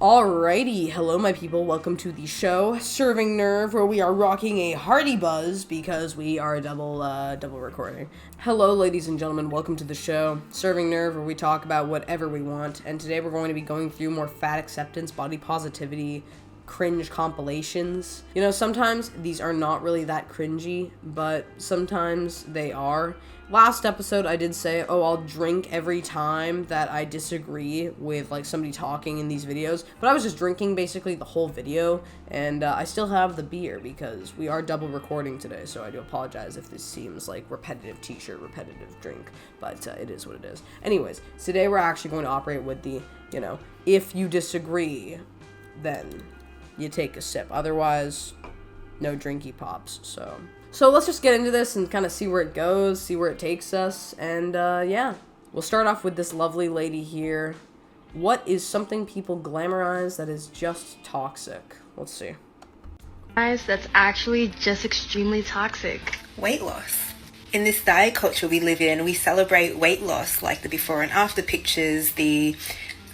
Alrighty, hello my people, welcome to the show, Serving Nerve, where we are rocking a hearty buzz because we are double recording. Hello ladies and gentlemen, welcome to the show, Serving Nerve, where we talk about whatever we want, and today we're going to be going through more fat acceptance, body positivity, cringe compilations. You know, sometimes these are not really that cringy, but sometimes they are. Last episode, I did say, I'll drink every time that I disagree with, like, somebody talking in these videos. But I was just drinking, basically, the whole video. And I still have the beer, because we are double recording today. So I do apologize if this seems like repetitive t-shirt, repetitive drink. But it is what it is. Anyways, today we're actually going to operate with the, if you disagree, then you take a sip. Otherwise, no drinky pops, So let's just get into this and kind of see where it goes, see where it takes us, and yeah. We'll start off with this lovely lady here. What is something people glamorize that is just toxic? Let's see. Guys, that's actually just extremely toxic. Weight loss. In this diet culture we live in, we celebrate weight loss, like the before and after pictures, the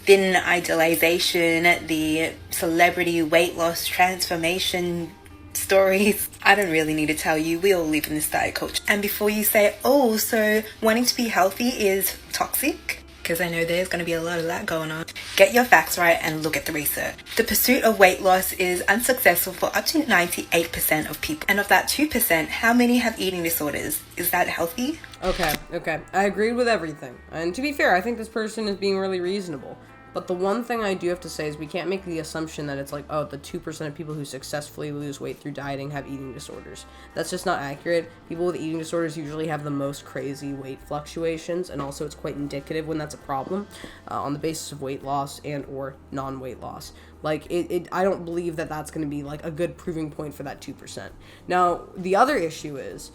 thin idealization, the celebrity weight loss transformation stories. I don't really need to tell you, we all live in this diet culture. And before you say, so wanting to be healthy is toxic, because I know there's going to be a lot of that going on, get your facts right and look at the research. The pursuit of weight loss is unsuccessful for up to 98% of people. And of that 2%, how many have eating disorders? Is that healthy? Okay. I agreed with everything. And to be fair, I think this person is being really reasonable. But the one thing I do have to say is we can't make the assumption that it's like, the 2% of people who successfully lose weight through dieting have eating disorders. That's just not accurate. People with eating disorders usually have the most crazy weight fluctuations, and also it's quite indicative when that's a problem on the basis of weight loss and or non-weight loss. Like, I don't believe that that's going to be, like, a good proving point for that 2%. Now, the other issue is,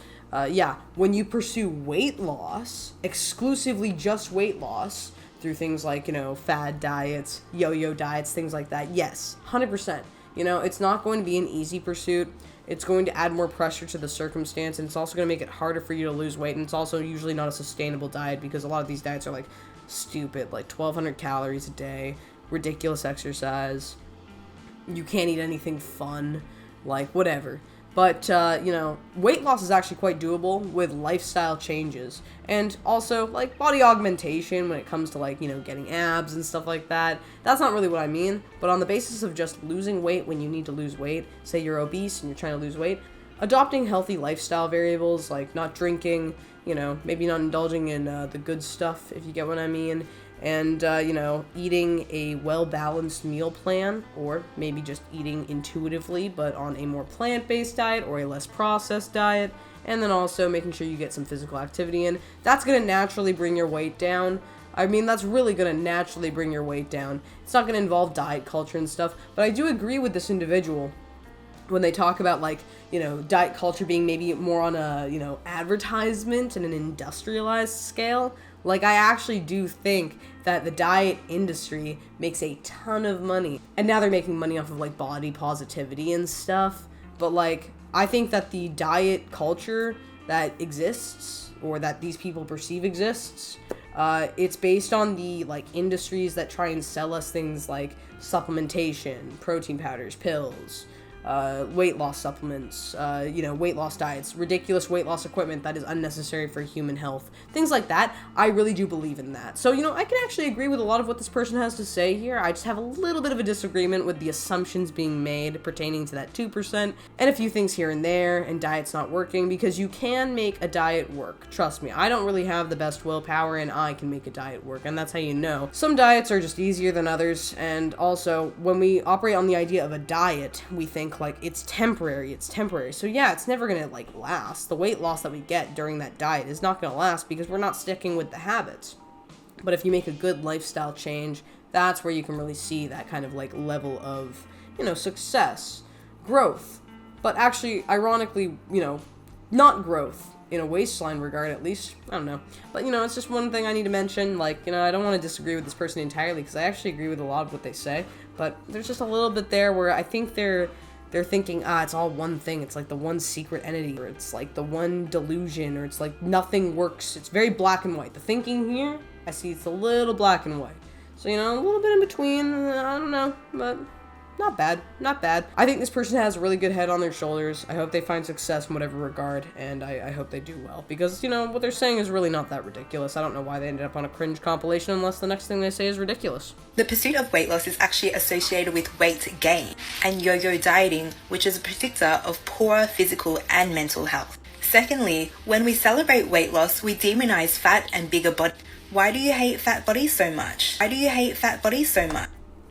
when you pursue weight loss, exclusively just weight loss, through things like, fad diets, yo-yo diets, things like that. Yes, 100%. It's not going to be an easy pursuit. It's going to add more pressure to the circumstance, and it's also going to make it harder for you to lose weight, and it's also usually not a sustainable diet because a lot of these diets are, like, stupid, like 1,200 calories a day, ridiculous exercise, you can't eat anything fun, like, whatever. But, weight loss is actually quite doable with lifestyle changes. And also, like, body augmentation when it comes to, like, getting abs and stuff like that. That's not really what I mean. But on the basis of just losing weight when you need to lose weight, say you're obese and you're trying to lose weight, adopting healthy lifestyle variables, like not drinking, maybe not indulging in the good stuff, if you get what I mean. And, eating a well-balanced meal plan, or maybe just eating intuitively, but on a more plant-based diet or a less processed diet, and then also making sure you get some physical activity in. That's going to naturally bring your weight down. I mean, that's really going to naturally bring your weight down. It's not going to involve diet culture and stuff, but I do agree with this individual when they talk about, like, diet culture being maybe more on a, advertisement and an industrialized scale. Like, I actually do think that the diet industry makes a ton of money. And now they're making money off of, like, body positivity and stuff. But, like, I think that the diet culture that exists, or that these people perceive exists, it's based on the, like, industries that try and sell us things like supplementation, protein powders, pills, weight loss supplements, weight loss diets, ridiculous weight loss equipment that is unnecessary for human health, things like that. I really do believe in that. So, I can actually agree with a lot of what this person has to say here. I just have a little bit of a disagreement with the assumptions being made pertaining to that 2%, and a few things here and there, and diets not working, because you can make a diet work. Trust me, I don't really have the best willpower, and I can make a diet work, and that's how you know. Some diets are just easier than others, and also, when we operate on the idea of a diet, we think, like, it's temporary. So yeah, it's never gonna, like, last. The weight loss that we get during that diet is not gonna last because we're not sticking with the habits. But if you make a good lifestyle change, that's where you can really see that kind of, like, level of, success, growth. But actually, ironically, not growth in a waistline regard, at least. I don't know. But, it's just one thing I need to mention. Like, I don't want to disagree with this person entirely because I actually agree with a lot of what they say. But there's just a little bit there where I think they're thinking, it's all one thing. It's like the one secret entity, or it's like the one delusion, or it's like nothing works. It's very black and white. The thinking here, I see it's a little black and white. So, you know, a little bit in between, I don't know, but not bad, not bad. I think this person has a really good head on their shoulders. I hope they find success in whatever regard, and I hope they do well. Because, you know, what they're saying is really not that ridiculous. I don't know why they ended up on a cringe compilation unless the next thing they say is ridiculous. The pursuit of weight loss is actually associated with weight gain and yo-yo dieting, which is a predictor of poorer physical and mental health. Secondly, when we celebrate weight loss, we demonize fat and bigger bodies. Why do you hate fat bodies so much? Why do you hate fat bodies so much?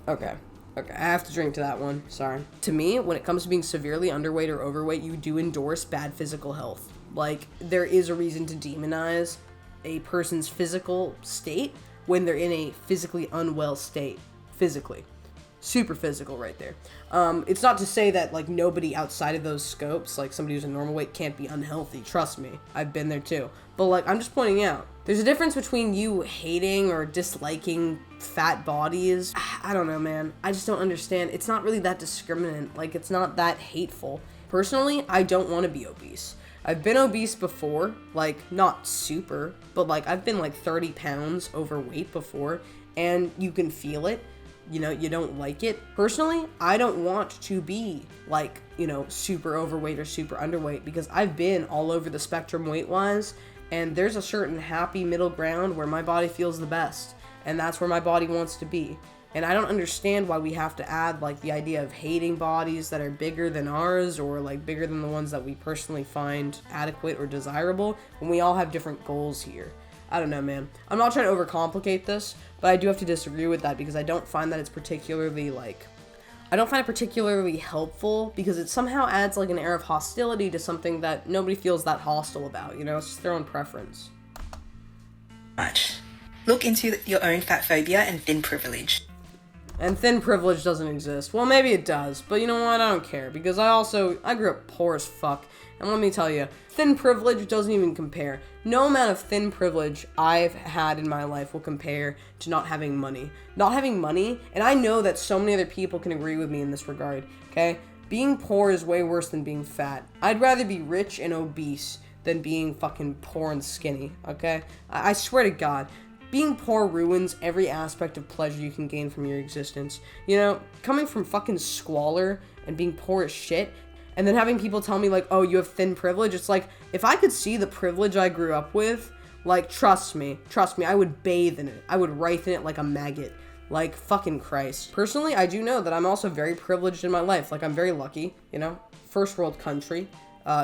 Okay, I have to drink to that one. Sorry. To me, when it comes to being severely underweight or overweight, you do endorse bad physical health. Like, there is a reason to demonize a person's physical state when they're in a physically unwell state. Physically. Super physical right there. It's not to say that, like, nobody outside of those scopes, like somebody who's a normal weight, can't be unhealthy. Trust me. I've been there too. But, like, I'm just pointing out, there's a difference between you hating or disliking fat bodies. I don't know, man. I just don't understand. It's not really that discriminant. Like, it's not that hateful. Personally, I don't want to be obese. I've been obese before. Like, not super, but, like, I've been, like, 30 pounds overweight before, and you can feel it. You know, you don't like it. Personally, I don't want to be, like, you know, super overweight or super underweight, because I've been all over the spectrum weight-wise, and there's a certain happy middle ground where my body feels the best, and that's where my body wants to be. And I don't understand why we have to add, like, the idea of hating bodies that are bigger than ours, or, like, bigger than the ones that we personally find adequate or desirable, when we all have different goals here. I don't know, man. I'm not trying to overcomplicate this, but I do have to disagree with that, because I don't find that it's particularly, like, I don't find it particularly helpful, because it somehow adds, like, an air of hostility to something that nobody feels that hostile about, you know? It's just their own preference. Much. Look into your own fat phobia and thin privilege. And thin privilege doesn't exist. Well, maybe it does, but you know what? I don't care, because I grew up poor as fuck, and let me tell you, thin privilege doesn't even compare. No amount of thin privilege I've had in my life will compare to not having money. Not having money, and I know that so many other people can agree with me in this regard, okay? Being poor is way worse than being fat. I'd rather be rich and obese than being fucking poor and skinny, okay? I swear to God. Being poor ruins every aspect of pleasure you can gain from your existence. You know, coming from fucking squalor and being poor as shit, and then having people tell me, like, oh, you have thin privilege, it's like, if I could see the privilege I grew up with, like, trust me, I would bathe in it. I would writhe in it like a maggot. Like, fucking Christ. Personally, I do know that I'm also very privileged in my life. Like, I'm very lucky, you know, first world country.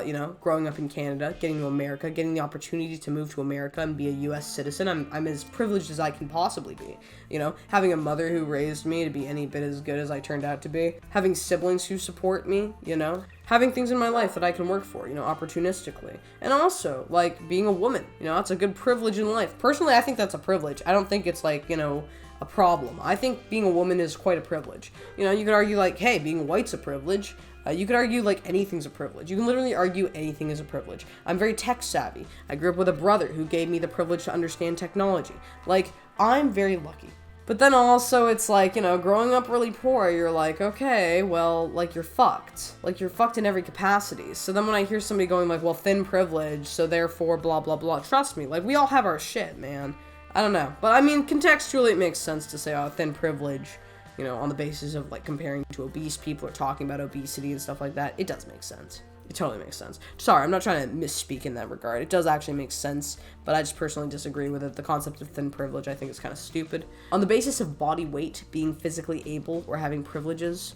You know, growing up in Canada, getting to America, getting the opportunity to move to America and be a U.S. citizen, I'm as privileged as I can possibly be. You know, having a mother who raised me to be any bit as good as I turned out to be, having siblings who support me, you know, having things in my life that I can work for, you know, opportunistically. And also, like, being a woman, you know, that's a good privilege in life. Personally, I think that's a privilege. I don't think it's, like, you know, a problem. I think being a woman is quite a privilege. You know, you could argue, like, hey, being white's a privilege. You could argue, like, anything's a privilege. You can literally argue anything is a privilege. I'm very tech savvy. I grew up with a brother who gave me the privilege to understand technology. Like, I'm very lucky. But then also, it's like, you know, growing up really poor, you're like, okay, well, like, you're fucked. Like, you're fucked in every capacity. So then when I hear somebody going, like, well, thin privilege, so therefore blah, blah, blah, trust me, like, we all have our shit, man. I don't know. But, I mean, contextually, it makes sense to say, oh, thin privilege, you know, on the basis of, like, comparing to obese people or talking about obesity and stuff like that. It does make sense. It totally makes sense. Sorry, I'm not trying to misspeak in that regard. It does actually make sense, but I just personally disagree with it. The concept of thin privilege, I think, is kind of stupid. On the basis of body weight, being physically able, or having privileges,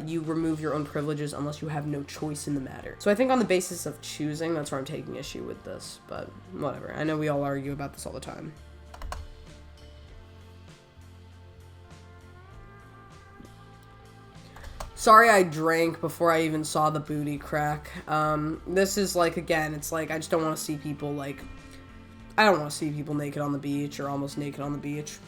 you remove your own privileges unless you have no choice in the matter. So I think on the basis of choosing, that's where I'm taking issue with this, but whatever. I know we all argue about this all the time. Sorry I drank before I even saw the booty crack. This is, like, again, it's like, I just don't want to see people, like, I don't want to see people naked on the beach or almost naked on the beach.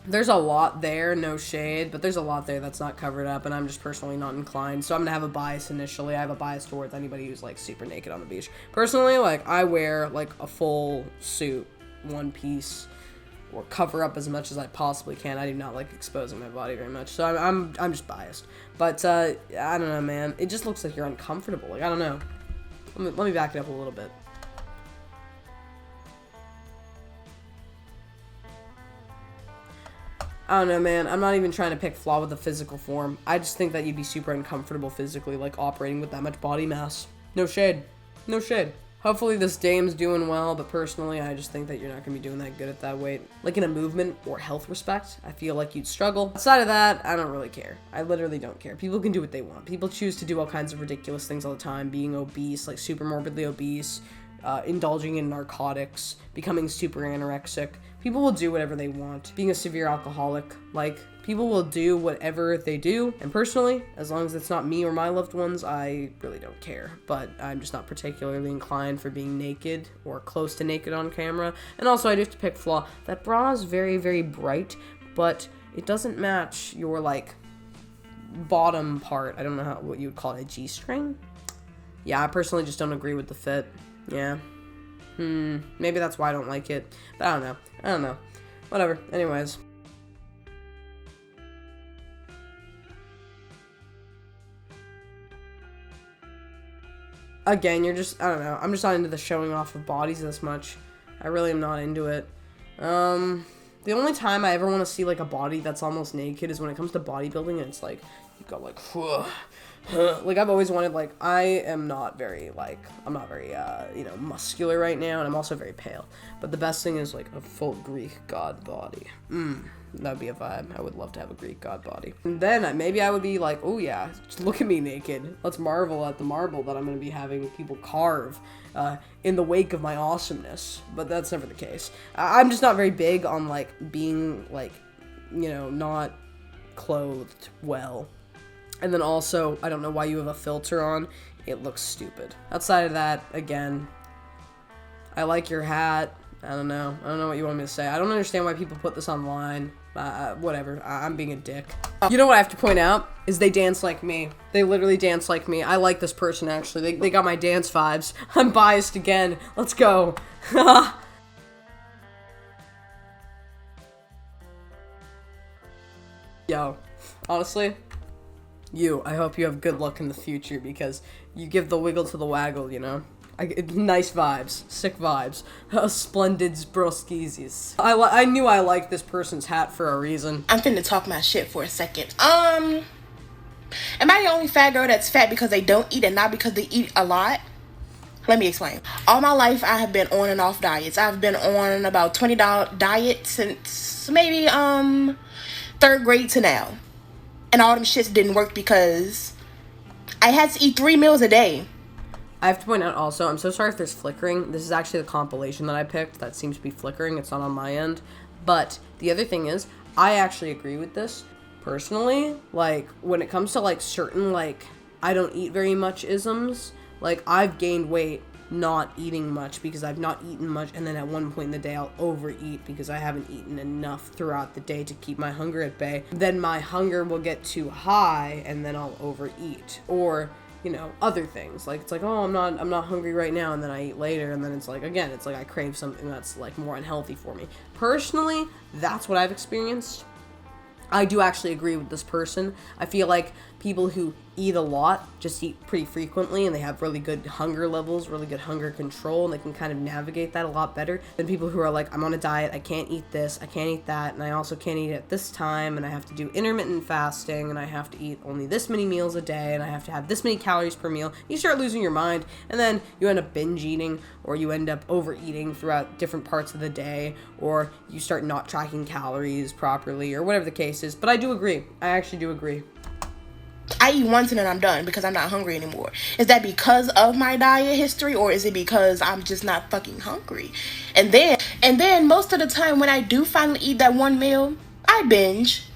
There's a lot there, no shade, but there's a lot there that's not covered up, and I'm just personally not inclined, so I'm gonna have a bias initially. I have a bias towards anybody who's, like, super naked on the beach. Personally, like, I wear, like, a full suit, one piece, or cover up as much as I possibly can. I do not like exposing my body very much, so I'm just biased. But, I don't know, man. It just looks like you're uncomfortable. Like, I don't know. Let me back it up a little bit. I don't know, man. I'm not even trying to pick flaw with the physical form. I just think that you'd be super uncomfortable physically, like, operating with that much body mass. No shade. No shade. Hopefully this dame's doing well, but personally, I just think that you're not going to be doing that good at that weight. Like, in a movement or health respect, I feel like you'd struggle. Outside of that, I don't really care. I literally don't care. People can do what they want. People choose to do all kinds of ridiculous things all the time, being obese, like super morbidly obese, indulging in narcotics, becoming super anorexic. People will do whatever they want. Being a severe alcoholic, like, people will do whatever they do. And personally, as long as it's not me or my loved ones, I really don't care. But I'm just not particularly inclined for being naked or close to naked on camera. And also, I do have to pick flaw. That bra is very, very bright, but it doesn't match your, like, bottom part. I don't know what you would call it, a G-string? Yeah, I personally just don't agree with the fit. Yeah. Maybe that's why I don't like it. But I don't know. Whatever. Anyways. Again, you're just, I don't know. I'm just not into the showing off of bodies this much. I really am not into it. The only time I ever want to see, like, a body that's almost naked is when it comes to bodybuilding, and it's like, you got, like, like, I've always wanted, like, I'm not very, muscular right now, and I'm also very pale. But the best thing is, like, a full Greek god body. That'd be a vibe. I would love to have a Greek god body. And then maybe I would be like, oh yeah, just look at me naked. Let's marvel at the marble that I'm going to be having people carve in the wake of my awesomeness. But that's never the case. I'm just not very big on, like, being, like, not clothed well. And then also, I don't know why you have a filter on. It looks stupid. Outside of that, again, I like your hat. I don't know what you want me to say. I don't understand why people put this online. Whatever. I'm being a dick. You know what I have to point out? Is they dance like me. They literally dance like me. I like this person, actually. They got my dance vibes. I'm biased again. Let's go. Yo, honestly, I hope you have good luck in the future, because you give the wiggle to the waggle, nice vibes, sick vibes, splendid broskizis. I knew I liked this person's hat for a reason. I'm finna talk my shit for a second. Am I the only fat girl that's fat because they don't eat and not because they eat a lot? Let me explain. All my life, I have been on and off diets. I've been on about 20 diets since maybe, 3rd grade to now. And all them shits didn't work because I had to eat 3 meals a day. I have to point out also, I'm so sorry if there's flickering. This is actually the compilation that I picked that seems to be flickering. It's not on my end. But the other thing is, I actually agree with this. Personally, like, when it comes to, like, certain, like, I don't eat very much isms, like, I've gained weight not eating much because I've not eaten much, and then at one point in the day I'll overeat because I haven't eaten enough throughout the day to keep my hunger at bay. Then my hunger will get too high, and then I'll overeat. Or, other things. Like, it's like, oh, I'm not hungry right now, and then I eat later, and then it's like, again, it's like I crave something that's, like, more unhealthy for me. Personally, that's what I've experienced. I do actually agree with this person. I feel like people who eat a lot just eat pretty frequently, and they have really good hunger levels, really good hunger control, and they can kind of navigate that a lot better than people who are like, I'm on a diet, I can't eat this, I can't eat that, and I also can't eat at this time, and I have to do intermittent fasting, and I have to eat only this many meals a day, and I have to have this many calories per meal. You start losing your mind, and then you end up binge eating, or you end up overeating throughout different parts of the day, or you start not tracking calories properly, or whatever the case is. But I do agree. I actually do agree. I eat once and then I'm done because I'm not hungry anymore. Is that because of my diet history, or is it because I'm just not fucking hungry? And then most of the time when I do finally eat that one meal, I binge.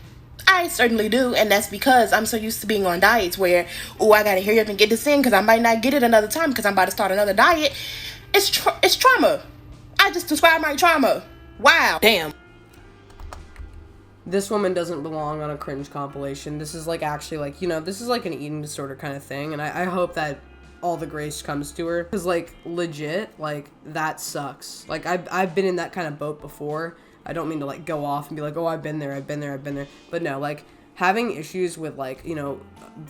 I certainly do, and that's because I'm so used to being on diets where, I gotta hurry up and get this in because I might not get it another time because I'm about to start another diet. It's trauma. I just described my trauma. Wow. Damn. This woman doesn't belong on a cringe compilation. This is, like, actually, like, this is, like, an eating disorder kind of thing, and I hope that all the grace comes to her, because, like, legit, like, that sucks. Like, I've been in that kind of boat before. I don't mean to, like, go off and be like, oh, I've been there, but no, like, having issues with, like,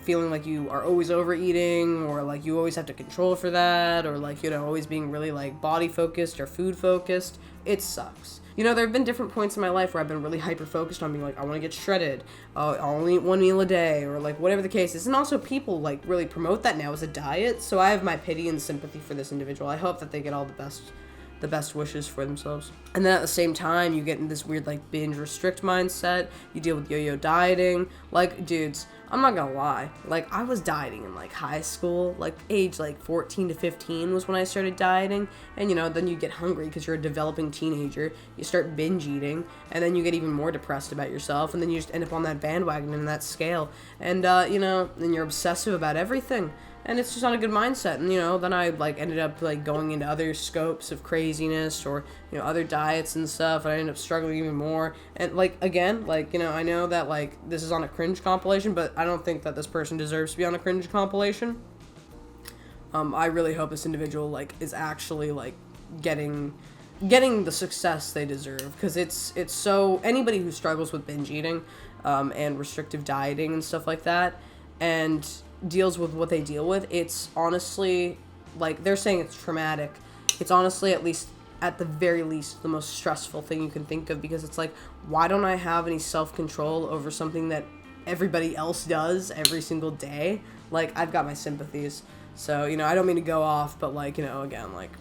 feeling like you are always overeating, or, like, you always have to control for that, or, like, always being really, like, body focused or food focused, it sucks. You know, there have been different points in my life where I've been really hyper-focused on being like, I want to get shredded, I'll only eat one meal a day, or like whatever the case is. And also people like really promote that now as a diet, so I have my pity and sympathy for this individual. I hope that they get all the best wishes for themselves. And then at the same time, you get in this weird like binge restrict mindset, you deal with yo-yo dieting. Like, dudes, I'm not gonna lie, like I was dieting in like high school, like age like 14 to 15 was when I started dieting. And you know, then you get hungry because you're a developing teenager, you start binge eating, and then you get even more depressed about yourself, and then you just end up on that bandwagon and that scale, and you know, then you're obsessive about everything. And it's just not a good mindset. And, you know, then I, like, ended up, like, going into other scopes of craziness or, you know, other diets and stuff. And I ended up struggling even more. And, like, again, like, you know, I know that, like, this is on a cringe compilation, but I don't think that this person deserves to be on a cringe compilation. I really hope this individual, like, is actually, like, getting the success they deserve. Because it's so... Anybody who struggles with binge eating and restrictive dieting and stuff like that, and deals with what they deal with, it's honestly, like, they're saying it's traumatic. It's honestly, at the very least, the most stressful thing you can think of, because it's like, why don't I have any self-control over something that everybody else does every single day? Like, I've got my sympathies. So, you know, I don't mean to go off, but, like, you know, again, like,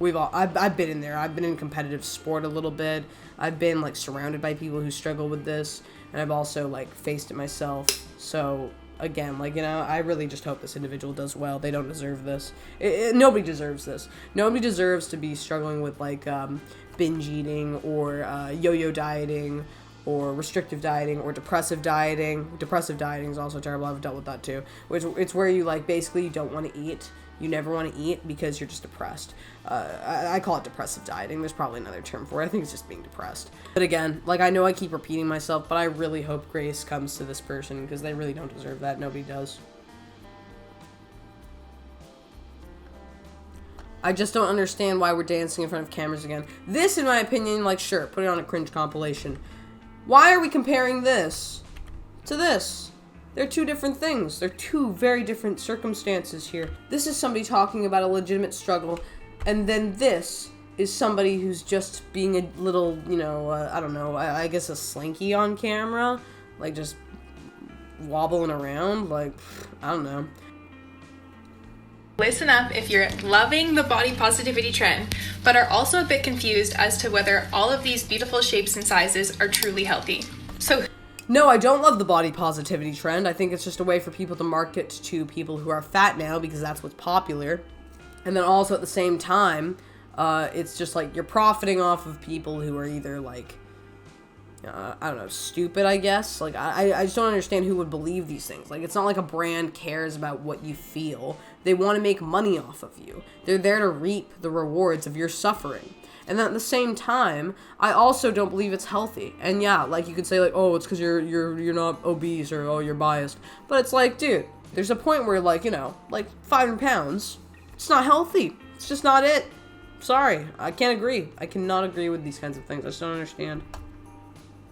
I've been in there. I've been in competitive sport a little bit. I've been, like, surrounded by people who struggle with this, and I've also, like, faced it myself. So again, like, you know, I really just hope this individual does well. They don't deserve this. Nobody deserves this. Nobody deserves to be struggling with, like, binge eating or yo-yo dieting or restrictive dieting or depressive dieting. Depressive dieting is also terrible. I've dealt with that too. It's where you, like, basically you don't want to eat. You never want to eat because you're just depressed. I call it depressive dieting. There's probably another term for it. I think it's just being depressed. But again, like, I know I keep repeating myself, but I really hope grace comes to this person because they really don't deserve that. Nobody does. I just don't understand why we're dancing in front of cameras again. This, in my opinion, like, sure, put it on a cringe compilation. Why are we comparing this to this? They're two different things. They're two very different circumstances here. This is somebody talking about a legitimate struggle, and then this is somebody who's just being a little, you know, I don't know, I guess a slinky on camera, like just wobbling around, like, I don't know. Listen up if you're loving the body positivity trend, but are also a bit confused as to whether all of these beautiful shapes and sizes are truly healthy. So no, I don't love the body positivity trend. I think it's just a way for people to market to people who are fat now because that's what's popular. And then also at the same time, it's just like you're profiting off of people who are either like, I don't know, stupid, I guess. Like, I just don't understand who would believe these things. Like, it's not like a brand cares about what you feel. They want to make money off of you. They're there to reap the rewards of your suffering. And then at the same time, I also don't believe it's healthy. And yeah, like, you could say, like, oh, it's because you're not obese, or, oh, you're biased. But it's like, dude, there's a point where, like, you know, like, 500 pounds, it's not healthy. It's just not it. Sorry, I can't agree. I cannot agree with these kinds of things. I just don't understand.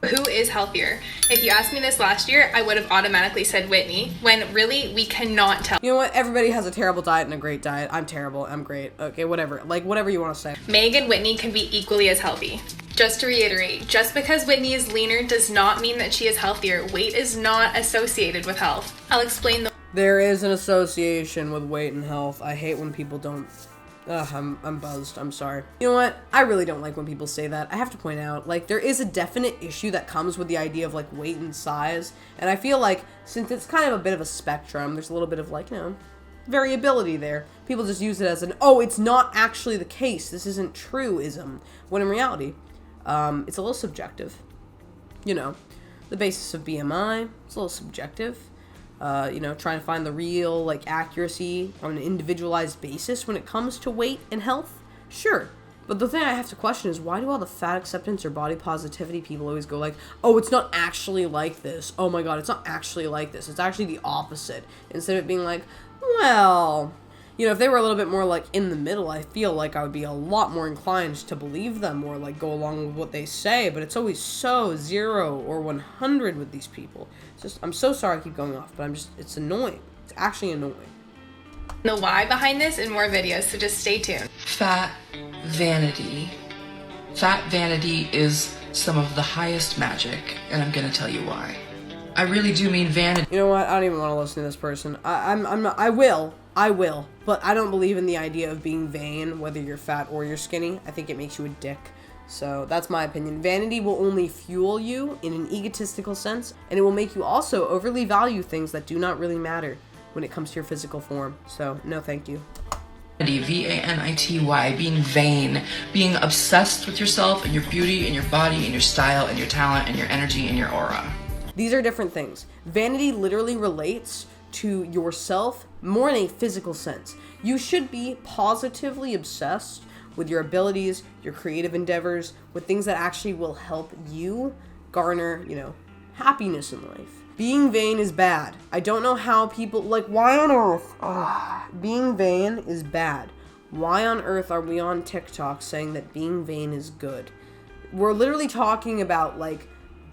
who is healthier? If you asked me this last year, I would have automatically said Whitney, when really we cannot tell. You know what? Everybody has a terrible diet and a great diet. I'm terrible. I'm great. Okay, whatever. Like, whatever you want to say. Meg and Whitney can be equally as healthy. Just to reiterate, just because Whitney is leaner does not mean that she is healthier. Weight is not associated with health. I'll explain the... There is an association with weight and health. I hate when people don't... Ugh, I'm buzzed. I'm sorry. You know what? I really don't like when people say that. I have to point out, like, there is a definite issue that comes with the idea of, like, weight and size. And I feel like, since it's kind of a bit of a spectrum, there's a little bit of, like, you know, variability there. People just use it as an, oh, it's not actually the case. This isn't true-ism. When in reality, it's a little subjective. You know, the basis of BMI, it's a little subjective. You know, trying to find the real, like, accuracy on an individualized basis when it comes to weight and health? Sure. But the thing I have to question is, why do all the fat acceptance or body positivity people always go like, oh, it's not actually like this. Oh my god, it's not actually like this. It's actually the opposite. Instead of it being like, well... You know, if they were a little bit more, like, in the middle, I feel like I would be a lot more inclined to believe them or, like, go along with what they say. But it's always so 0 or 100 with these people. It's just, I'm so sorry I keep going off, but I'm just, it's annoying. It's actually annoying. The why behind this in more videos, so just stay tuned. Fat vanity. Fat vanity is some of the highest magic, and I'm gonna tell you why. I really do mean vanity. You know what? I don't even want to listen to this person. I'm not. I will, but I don't believe in the idea of being vain, whether you're fat or you're skinny. I think it makes you a dick. So that's my opinion. Vanity will only fuel you in an egotistical sense, and it will make you also overly value things that do not really matter when it comes to your physical form. So no, thank you. Vanity, being vain, being obsessed with yourself and your beauty and your body and your style and your talent and your energy and your aura. These are different things. Vanity literally relates to yourself more in a physical sense. You should be positively obsessed with your abilities, your creative endeavors, with things that actually will help you garner, happiness in life. Being vain is bad. I don't know how people, why on earth? Being vain is bad. Why on earth are we on TikTok saying that being vain is good? We're literally talking about,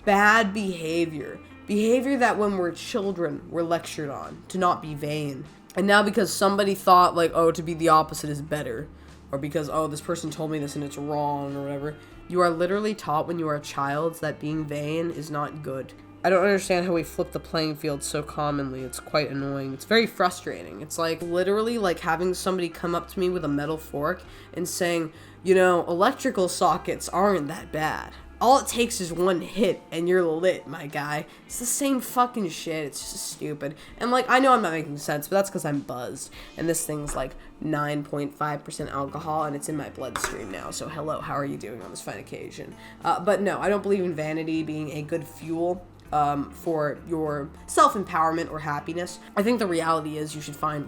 bad behavior. Behavior that when we're children, we're lectured on to not be vain. And now because somebody thought, to be the opposite is better, or because, this person told me this and it's wrong, or whatever, you are literally taught when you are a child that being vain is not good. I don't understand how we flip the playing field so commonly. It's quite annoying. It's very frustrating. It's literally having somebody come up to me with a metal fork and saying, electrical sockets aren't that bad. All it takes is one hit and you're lit, my guy. It's the same fucking shit. It's just stupid. And I know I'm not making sense, but that's because I'm buzzed. And this thing's 9.5% alcohol and it's in my bloodstream now. So hello, how are you doing on this fine occasion? But no, I don't believe in vanity being a good fuel for your self-empowerment or happiness. I think the reality is you should find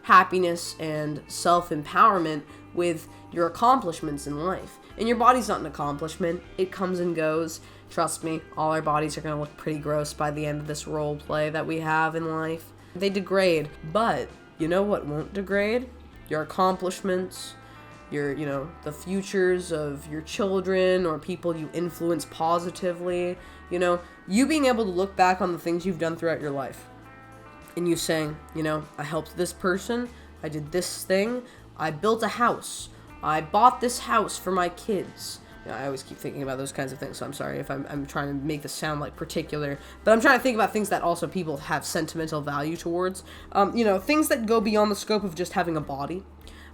happiness and self-empowerment with your accomplishments in life. And your body's not an accomplishment. It comes and goes. Trust me, all our bodies are going to look pretty gross by the end of this role play that we have in life. They degrade. But you know what won't degrade? Your accomplishments, your, the futures of your children or people you influence positively. You being able to look back on the things you've done throughout your life. And you saying, I helped this person. I did this thing. I built a house. I bought this house for my kids. I always keep thinking about those kinds of things, so I'm sorry if I'm trying to make this sound particular, but I'm trying to think about things that also people have sentimental value towards. Things that go beyond the scope of just having a body.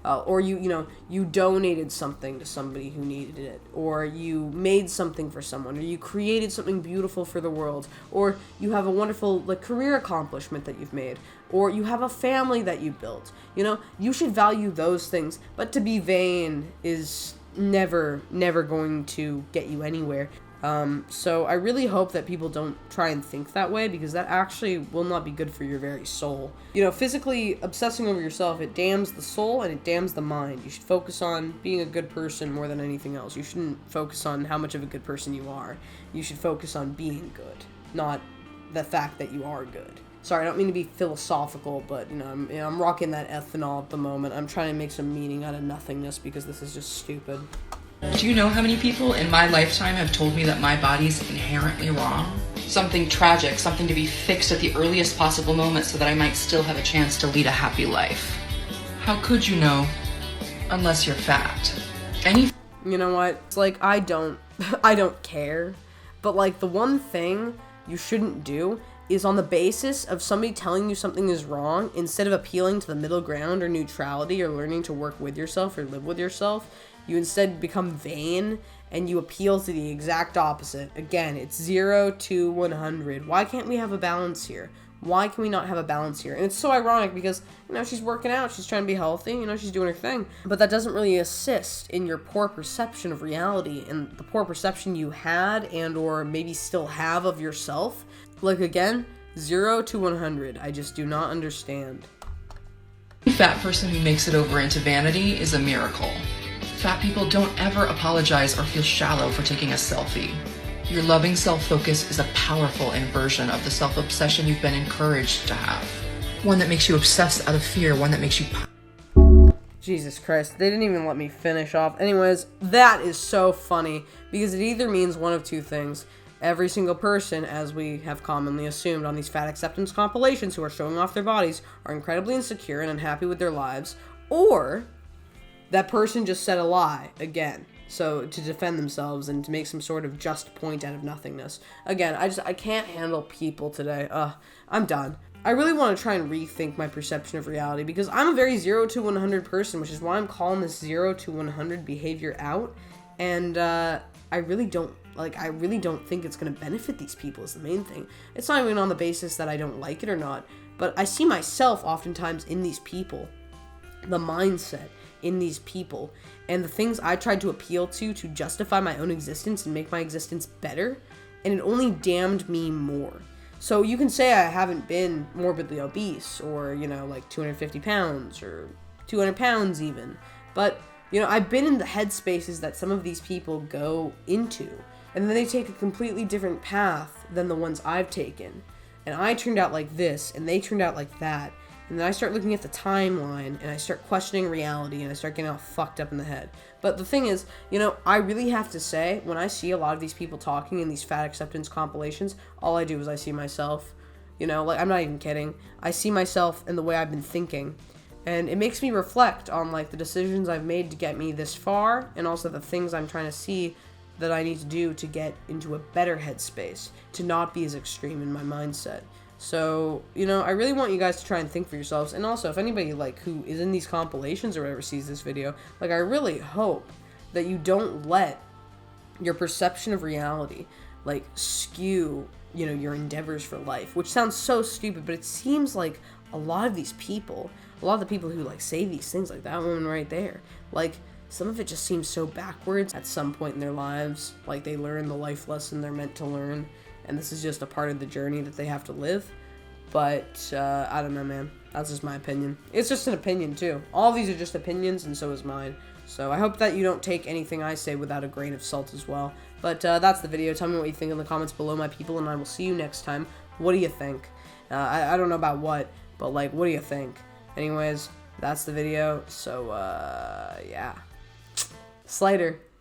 Or you donated something to somebody who needed it, or you made something for someone, or you created something beautiful for the world, or you have a wonderful career accomplishment that you've made, or you have a family that you built. You should value those things, but to be vain is never going to get you anywhere. So I really hope that people don't try and think that way, because that actually will not be good for your very soul. Physically obsessing over yourself, it damns the soul and it damns the mind. You should focus on being a good person more than anything else. You shouldn't focus on how much of a good person you are. You should focus on being good, not the fact that you are good. Sorry, I don't mean to be philosophical, but I'm rocking that ethanol at the moment. I'm trying to make some meaning out of nothingness because this is just stupid. Do you know how many people in my lifetime have told me that my body's inherently wrong? Something tragic, something to be fixed at the earliest possible moment so that I might still have a chance to lead a happy life. How could you know unless you're fat? You know what? It's I don't care. But the one thing you shouldn't do is on the basis of somebody telling you something is wrong, instead of appealing to the middle ground or neutrality or learning to work with yourself or live with yourself, you instead become vain and you appeal to the exact opposite. Again, it's 0 to 100. Why can't we have a balance here? Why can we not have a balance here? And it's so ironic because, she's working out, she's trying to be healthy, she's doing her thing. But that doesn't really assist in your poor perception of reality and the poor perception you had and or maybe still have of yourself. Again, 0 to 100. I just do not understand. Any fat person who makes it over into vanity is a miracle. Fat people don't ever apologize or feel shallow for taking a selfie. Your loving self-focus is a powerful inversion of the self-obsession you've been encouraged to have. One that makes you obsessed out of fear, one that makes you... Jesus Christ, they didn't even let me finish off. Anyways, that is so funny, because it either means one of two things. Every single person, as we have commonly assumed on these fat acceptance compilations who are showing off their bodies, are incredibly insecure and unhappy with their lives, or that person just said a lie again. So to defend themselves and to make some sort of just point out of nothingness. Again, I can't handle people today. I'm done. I really want to try and rethink my perception of reality, because I'm a very 0 to 100 person, which is why I'm calling this 0 to 100 behavior out. And I really don't think it's going to benefit these people is the main thing. It's not even on the basis that I don't like it or not, but I see myself oftentimes in these people, the mindset in these people, and the things I tried to appeal to justify my own existence and make my existence better, and it only damned me more. So you can say I haven't been morbidly obese, or, like 250 pounds, or 200 pounds even, but, I've been in the headspaces that some of these people go into, and then they take a completely different path than the ones I've taken. And I turned out like this, and they turned out like that. And then I start looking at the timeline, and I start questioning reality, and I start getting all fucked up in the head. But the thing is, I really have to say, when I see a lot of these people talking in these fat acceptance compilations, all I do is I see myself. I'm not even kidding. I see myself in the way I've been thinking. And it makes me reflect on, the decisions I've made to get me this far, and also the things I'm trying to see that I need to do to get into a better headspace, to not be as extreme in my mindset. So, I really want you guys to try and think for yourselves. And also, if anybody, who is in these compilations or whatever sees this video, I really hope that you don't let your perception of reality, skew, your endeavors for life. Which sounds so stupid, but it seems like a lot of these people, a lot of the people who, say these things, like that woman right there, some of it just seems so backwards at some point in their lives. They learn the life lesson they're meant to learn, and this is just a part of the journey that they have to live. But, I don't know, man. That's just my opinion. It's just an opinion, too. All of these are just opinions, and so is mine. So I hope that you don't take anything I say without a grain of salt as well. But, that's the video. Tell me what you think in the comments below, my people, and I will see you next time. What do you think? I don't know about what, but, what do you think? Anyways, that's the video. So, yeah. Slider.